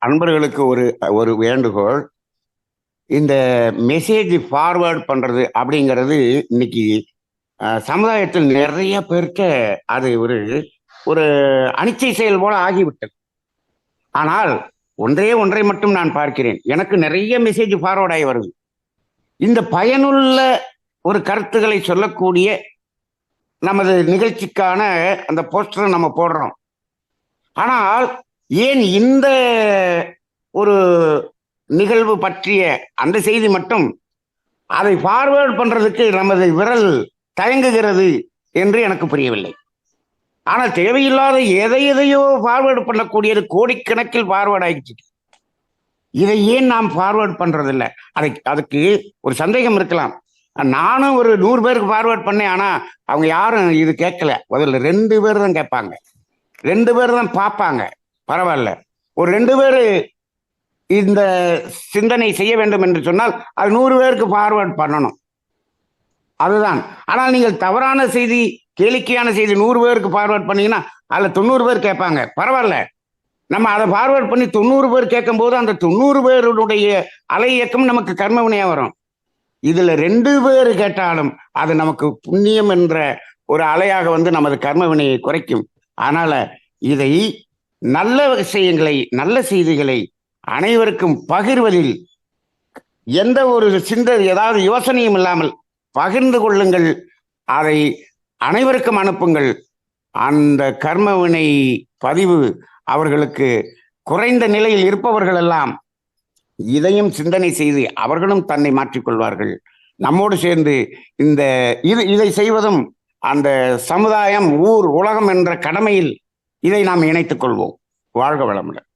அன்பர்களுக்கு ஒரு ஒரு வேண்டுகோள். இந்த மெசேஜ் ஃபார்வர்ட் பண்றது அப்படிங்கிறது இன்னைக்கு சமுதாயத்தில் நிறைய பேர்க்க அது ஒரு ஒரு அனிச்சை செயல் போல ஆகிவிட்டது. ஆனால் ஒன்றே ஒன்றை மட்டும் நான் பார்க்கிறேன். எனக்கு நிறைய மெசேஜ் ஃபார்வர்ட் ஆகி வருது. இந்த பயனுள்ள ஒரு கருத்துக்களை சொல்லக்கூடிய நமது நிகழ்ச்சிக்கான அந்த போஸ்டரை நம்ம போடுறோம். ஆனால் ஏன் இந்த ஒரு நிகழ்வு பற்றிய அந்த செய்தி மட்டும் அதை ஃபார்வேர்ட் பண்றதுக்கு நமது விரல் தயங்குகிறது என்று எனக்கு புரியவில்லை. ஆனால் தேவையில்லாத எதையோ ஃபார்வேர்டு பண்ணக்கூடியது கோடிக்கணக்கில் ஃபார்வேர்ட் ஆகிடுச்சு. இதை ஏன் நாம் ஃபார்வேர்ட் பண்றதில்லை? அதுக்கு ஒரு சந்தேகம் இருக்கலாம். நானும் ஒரு 100 பேருக்கு ஃபார்வேர்ட் பண்ணேன், ஆனா அவங்க யாரும் இது கேட்கல. முதல்ல 2 பேர் தான் கேட்பாங்க, 2 பேர் தான் பார்ப்பாங்க. பரவாயில்ல, ஒரு 2 பேர் இந்த சிந்தனை செய்ய வேண்டும் என்று சொன்னால் அது 100 பேருக்கு ஃபார்வர்ட் பண்ணணும், அதுதான். ஆனால் நீங்கள் தவறான செய்தி, கேளிக்கையான செய்தி 100 பேருக்கு ஃபார்வர்ட் பண்ணீங்கன்னா அதில் 90 பேர் கேட்பாங்க. பரவாயில்ல, நம்ம அதை ஃபார்வர்ட் பண்ணி 90 பேர் கேட்கும் போது அந்த 90 பேருடைய அலை இயக்கம் நமக்கு கர்ம வினையா வரும். இதுல 2 பேர் கேட்டாலும் அது நமக்கு புண்ணியம் என்ற ஒரு அலையாக வந்து நமது கர்ம வினையை குறைக்கும். அதனால இதை நல்ல விஷயங்களை, நல்ல செய்திகளை அனைவருக்கும் பகிர்வதில் எந்த ஒரு ஏதாவது யோசனையும் இல்லாமல் பகிர்ந்து கொள்ளுங்கள். அதை அனைவருக்கும் அனுப்புங்கள். அந்த கர்மவினை பதிவு அவர்களுக்கு குறைந்த நிலையில் இருப்பவர்கள் எல்லாம் இதையும் சிந்தனை செய்து அவர்களும் தன்னை மாற்றிக்கொள்வார்கள். நம்மோடு சேர்ந்து இதை செய்வதும் அந்த சமுதாயம், ஊர், உலகம் என்ற கடமையில் இதை நாம் இணைத்துக் கொள்வோம். வாழ்க வளமுடன்.